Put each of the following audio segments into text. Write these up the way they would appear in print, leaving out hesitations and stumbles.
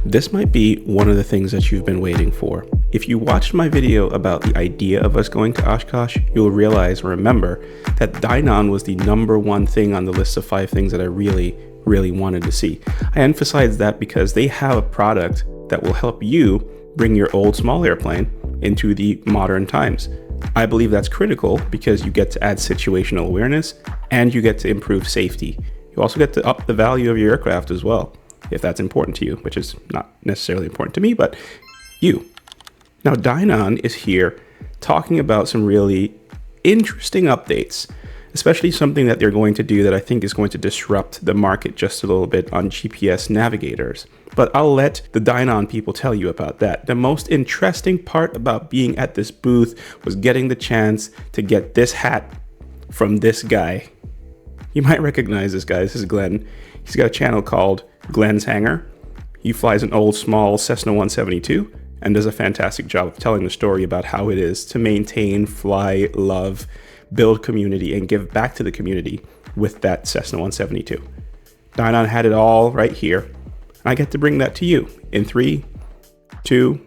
This might be one of the things that you've been waiting for. If you watched my video about the idea of us going to Oshkosh, you'll realize or remember that Dynon was the number one thing on the list of 5 things that I really wanted to see. I emphasize that because they have a product that will help you bring your old small airplane into the modern times. I believe that's critical because you get to add situational awareness and you get to improve safety. You also get to up the value of your aircraft as well, if that's important to you, which is not necessarily important to me, but you. Now, Dynon is here talking about some really interesting updates, especially something that they're going to do that I think is going to disrupt the market just a little bit on GPS navigators. But I'll let the Dynon people tell you about that. The most interesting part about being at this booth was getting the chance to get this hat from this guy. You might recognize this guy. This is Glen. He's got a channel called Glen's Hangar. He flies an old small Cessna 172 and does a fantastic job of telling the story about how it is to maintain, fly, love, build community, and give back to the community with that Cessna 172. Dynon had it all right here. And I get to bring that to you in 3, 2.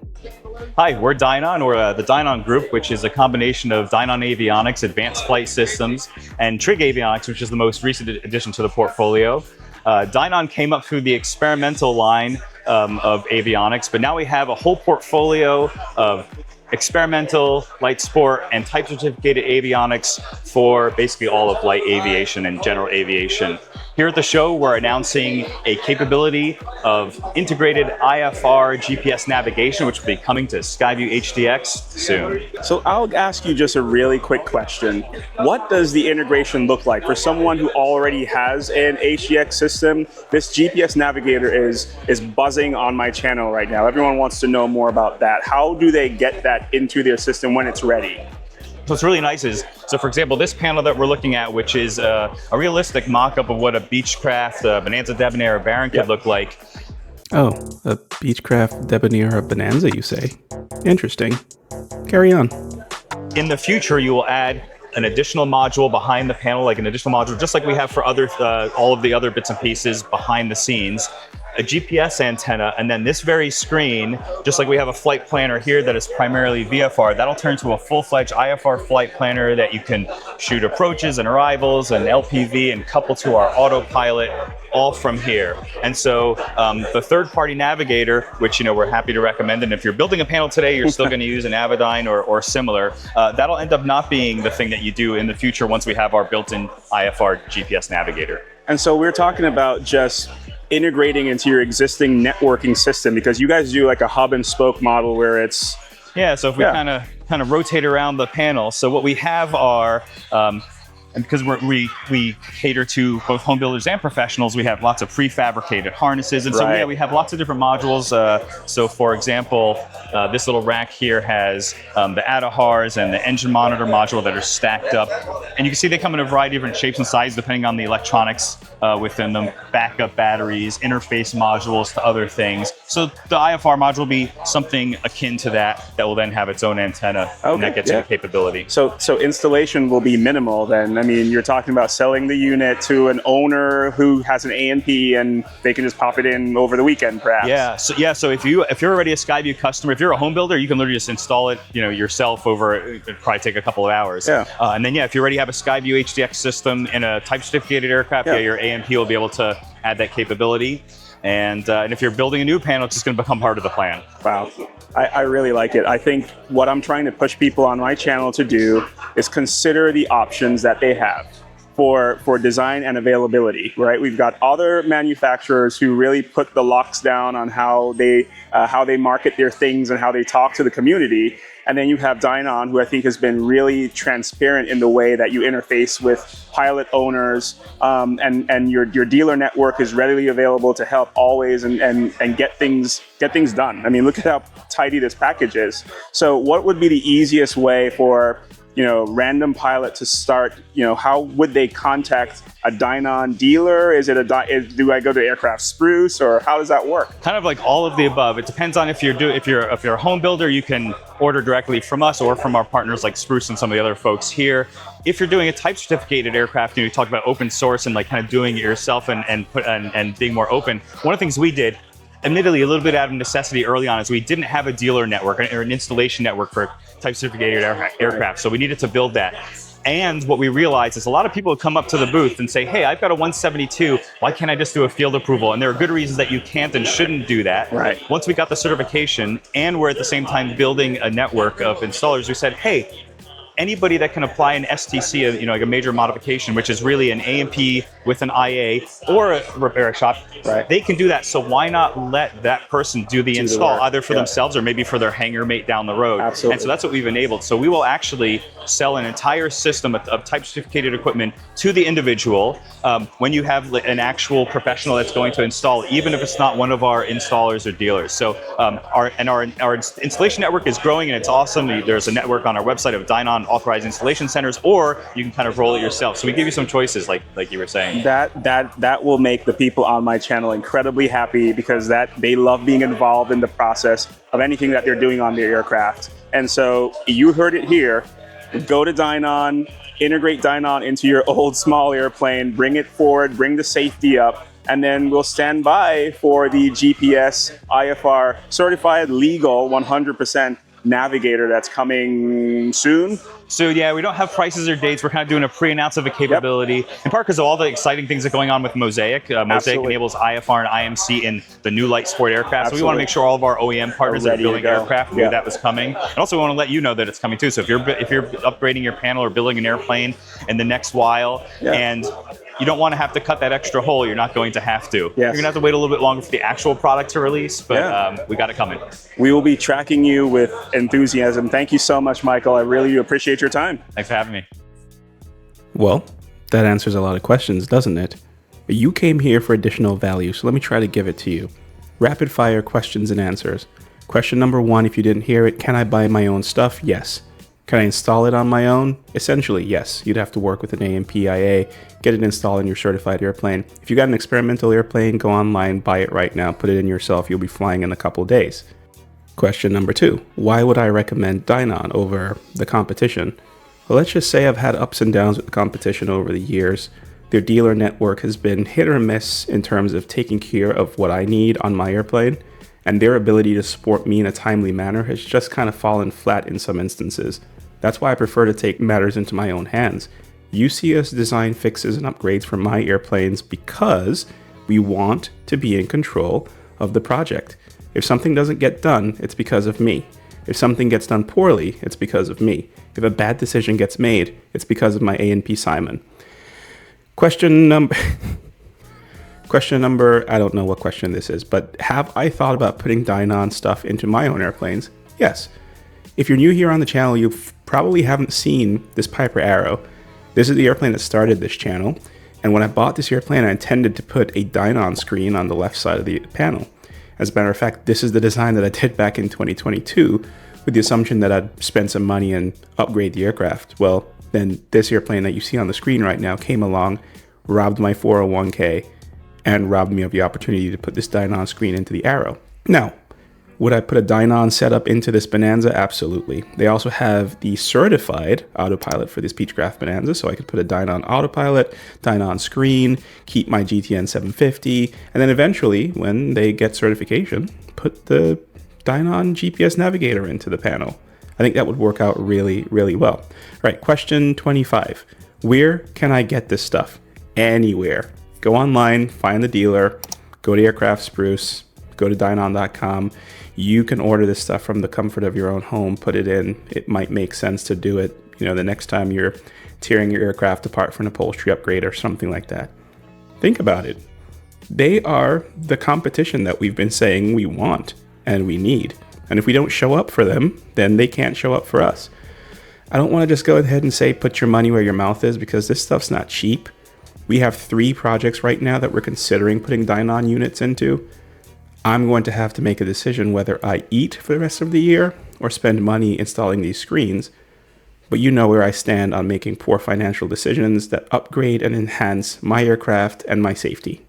Hi, we're Dynon. We're the Dynon Group, which is a combination of Dynon Avionics, Advanced Flight Systems, and Trig Avionics, which is the most recent addition to the portfolio. Dynon came up through the experimental line of avionics, but now we have a whole portfolio of experimental, light sport, and type certificated avionics for basically all of light aviation and general aviation. Here at the show, we're announcing a capability of integrated IFR GPS navigation, which will be coming to SkyView HDX soon. So I'll ask you just a really quick question. What does the integration look like for someone who already has an HDX system? This GPS navigator is buzzing on my channel right now. Everyone wants to know more about that. How do they get that into their system when it's ready? So what's really nice is, so for example, this panel that we're looking at, which is a realistic mock-up of what a Beechcraft, Bonanza, Debonair, or Baron could look like. Oh, a Beechcraft, Debonair, or Bonanza, you say? Interesting. Carry on. In the future, you will add an additional module behind the panel, like an additional module, just like we have for other all of the other bits and pieces behind the scenes. A GPS antenna, and then this very screen, just like we have a flight planner here that is primarily VFR, that'll turn to a full-fledged IFR flight planner that you can shoot approaches and arrivals and LPV and couple to our autopilot, all from here. And so the third-party navigator, which we're happy to recommend, and if you're building a panel today, you're still going to use an Avidyne or similar, that'll end up not being the thing that you do in the future once we have our built-in IFR GPS navigator. And so we're talking about just integrating into your existing networking system, because you guys do like a hub and spoke model where it's... Yeah, so if we kind of rotate around the panel, so what we have are, and because we cater to both home builders and professionals, we have lots of prefabricated harnesses, and so we have lots of different modules. So for example, this little rack here has the ADAHRs and the engine monitor module that are stacked up, and you can see they come in a variety of different shapes and sizes depending on the electronics within them, backup batteries, interface modules to other things. So the IFR module will be something akin to that will then have its own antenna, and that gets you the capability. So installation will be minimal then. I mean, you're talking about selling the unit to an owner who has an A&P and they can just pop it in over the weekend, perhaps. So if you're already a SkyView customer, if you're a home builder, you can literally just install it, yourself over. It'd probably take a couple of hours. And then if you already have a SkyView HDX system in a type certificated aircraft, your A&P will be able to add that capability. And if you're building a new panel, it's just going to become part of the plan. Wow. I really like it. I think what I'm trying to push people on my channel to do is consider the options that they have for design and availability, right? We've got other manufacturers who really put the locks down on how they market their things and how they talk to the community. And then you have Dynon, who I think has been really transparent in the way that you interface with pilot owners, and your dealer network is readily available to help always and get things done. I mean, look at how tidy this package is. So what would be the easiest way for random pilot to start? How would they contact a Dynon dealer? Do I go to Aircraft Spruce, or how does that work? Kind of like all of the above. It depends on if you're a home builder, you can order directly from us or from our partners like Spruce and some of the other folks here. If you're doing a type certificated aircraft, you talk about open source and like kind of doing it yourself and being more open. One of the things we did admittedly a little bit out of necessity early on, is we didn't have a dealer network or an installation network for type certificated aircraft. So we needed to build that. And what we realized is a lot of people would come up to the booth and say, hey, I've got a 172. Why can't I just do a field approval? And there are good reasons that you can't and shouldn't do that. Right. Once we got the certification and we're at the same time building a network of installers, we said, hey, anybody that can apply an STC, like a major modification, which is really an A&P with an IA or a repair shop, they can do that. So why not let that person do the install, either for themselves or maybe for their hangar mate down the road? Absolutely. And so that's what we've enabled. So we will actually sell an entire system of type certificated equipment to the individual when you have an actual professional that's going to install, even if it's not one of our installers or dealers. So our installation network is growing, and it's awesome. There's a network on our website of Dynon authorized installation centers, or you can kind of roll it yourself. So we give you some choices, like you were saying. That will make the people on my channel incredibly happy, because they love being involved in the process of anything that they're doing on their aircraft. And so you heard it here. Go to Dynon, integrate Dynon into your old small airplane, bring it forward, bring the safety up, and then we'll stand by for the GPS IFR certified legal 100% Navigator that's coming soon. So yeah, we don't have prices or dates. We're kind of doing a pre-announce of a capability, in part because of all the exciting things that are going on with Mosaic. Mosaic enables IFR and IMC in the new light sport aircraft. So we want to make sure all of our OEM partners that are building aircraft knew that was coming. And also we want to let you know that it's coming too. So if you're upgrading your panel or building an airplane in the next while, and you don't want to have to cut that extra hole, you're not going to have to. You're going to have to wait a little bit longer for the actual product to release, but we got it coming. We will be tracking you with enthusiasm. Thank you so much, Michael. I really appreciate your time. Thanks for having me. Well, that answers a lot of questions, doesn't it? You came here for additional value, so let me try to give it to you. Rapid fire questions and answers. Question number 1, if you didn't hear it, can I buy my own stuff? Yes. Can I install it on my own? Essentially, yes. You'd have to work with an AMPIA, get it installed in your certified airplane. If you got an experimental airplane, go online, buy it right now, put it in yourself. You'll be flying in a couple days. Question number 2, why would I recommend Dynon over the competition? Well, let's just say I've had ups and downs with the competition over the years. Their dealer network has been hit or miss in terms of taking care of what I need on my airplane, and their ability to support me in a timely manner has just kind of fallen flat in some instances. That's why I prefer to take matters into my own hands. You see us design fixes and upgrades for my airplanes because we want to be in control of the project. If something doesn't get done, it's because of me. If something gets done poorly, it's because of me. If a bad decision gets made, it's because of my A&P Simon. Question number, I don't know what question this is, but have I thought about putting Dynon stuff into my own airplanes? Yes. If you're new here on the channel, you probably haven't seen this Piper Arrow. This is the airplane that started this channel. And when I bought this airplane, I intended to put a Dynon screen on the left side of the panel. As a matter of fact, this is the design that I did back in 2022 with the assumption that I'd spend some money and upgrade the aircraft. Well, then this airplane that you see on the screen right now came along, robbed my 401k, and robbed me of the opportunity to put this Dynon screen into the Arrow. Now, would I put a Dynon setup into this Bonanza? Absolutely. They also have the certified autopilot for this Beechcraft Bonanza, so I could put a Dynon autopilot, Dynon screen, keep my GTN 750, and then eventually, when they get certification, put the Dynon GPS Navigator into the panel. I think that would work out really, really well. All right, question 25. Where can I get this stuff? Anywhere. Go online, find the dealer, go to Aircraft Spruce, go to Dynon.com. You can order this stuff from the comfort of your own home, put it in. It might make sense to do it, the next time you're tearing your aircraft apart for an upholstery upgrade or something like that. Think about it. They are the competition that we've been saying we want and we need. And if we don't show up for them, then they can't show up for us. I don't want to just go ahead and say put your money where your mouth is, because this stuff's not cheap. We have 3 projects right now that we're considering putting Dynon units into. I'm going to have to make a decision whether I eat for the rest of the year or spend money installing these screens. But you know where I stand on making poor financial decisions that upgrade and enhance my aircraft and my safety.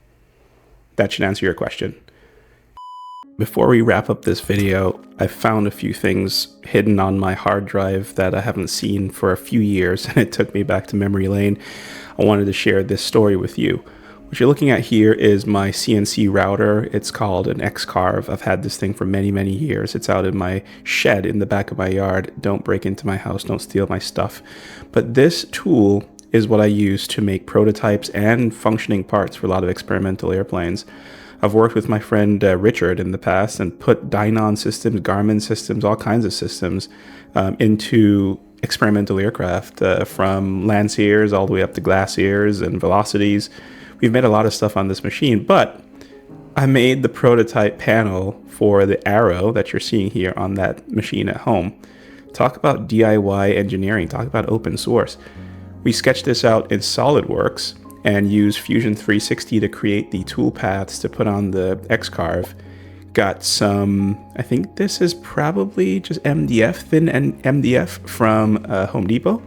That should answer your question. Before we wrap up this video, I found a few things hidden on my hard drive that I haven't seen for a few years, and it took me back to memory lane. I wanted to share this story with you. What you're looking at here is my CNC router. It's called an X-Carve. I've had this thing for many, many years. It's out in my shed in the back of my yard. Don't break into my house, don't steal my stuff. But this tool is what I use to make prototypes and functioning parts for a lot of experimental airplanes. I've worked with my friend Richard in the past and put Dynon systems, Garmin systems, all kinds of systems into experimental aircraft, from Lanciers all the way up to Glaciers and Velocities. We've made a lot of stuff on this machine, but I made the prototype panel for the Arrow that you're seeing here on that machine at home. Talk about DIY engineering, talk about open source. We sketched this out in SolidWorks and used Fusion 360 to create the tool paths to put on the X-Carve. Got some, I think this is probably just MDF, thin MDF from Home Depot,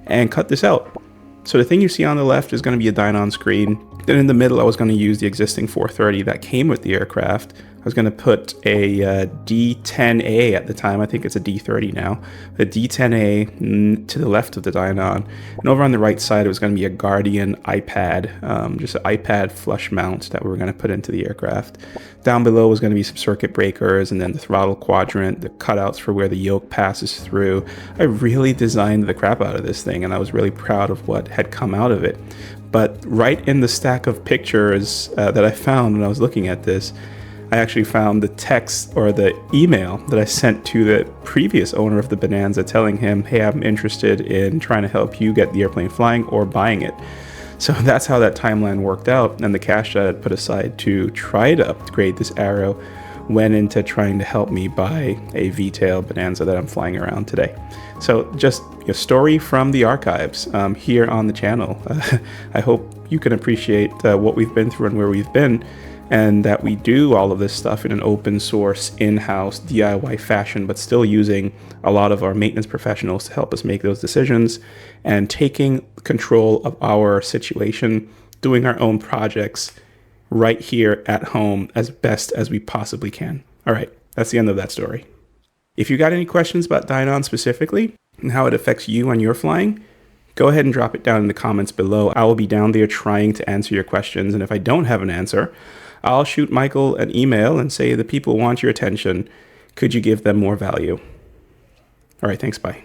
and cut this out. So the thing you see on the left is going to be a Dynon screen. Then in the middle, I was going to use the existing 430 that came with the aircraft. I was going to put a D10A at the time. I think it's a D30 now. A D10A to the left of the Dynon. And over on the right side, it was going to be a Guardian iPad, just an iPad flush mount that we were going to put into the aircraft. Down below was going to be some circuit breakers and then the throttle quadrant, the cutouts for where the yoke passes through. I really designed the crap out of this thing, and I was really proud of what had come out of it. But right in the stack of pictures that I found when I was looking at this, I actually found the text or the email that I sent to the previous owner of the Bonanza telling him, hey, I'm interested in trying to help you get the airplane flying or buying it. So that's how that timeline worked out, and the cash that I'd put aside to try to upgrade this Arrow went into trying to help me buy a V-tail Bonanza that I'm flying around today. So just a story from the archives here on the channel. I hope you can appreciate what we've been through and where we've been, and that we do all of this stuff in an open source, in-house, DIY fashion, but still using a lot of our maintenance professionals to help us make those decisions and taking control of our situation, doing our own projects right here at home as best as we possibly can. All right, that's the end of that story. If you got any questions about Dynon specifically and how it affects you on your flying, go ahead and drop it down in the comments below. I will be down there trying to answer your questions, and if I don't have an answer, I'll shoot Michael an email and say the people want your attention. Could you give them more value? All right, thanks, bye.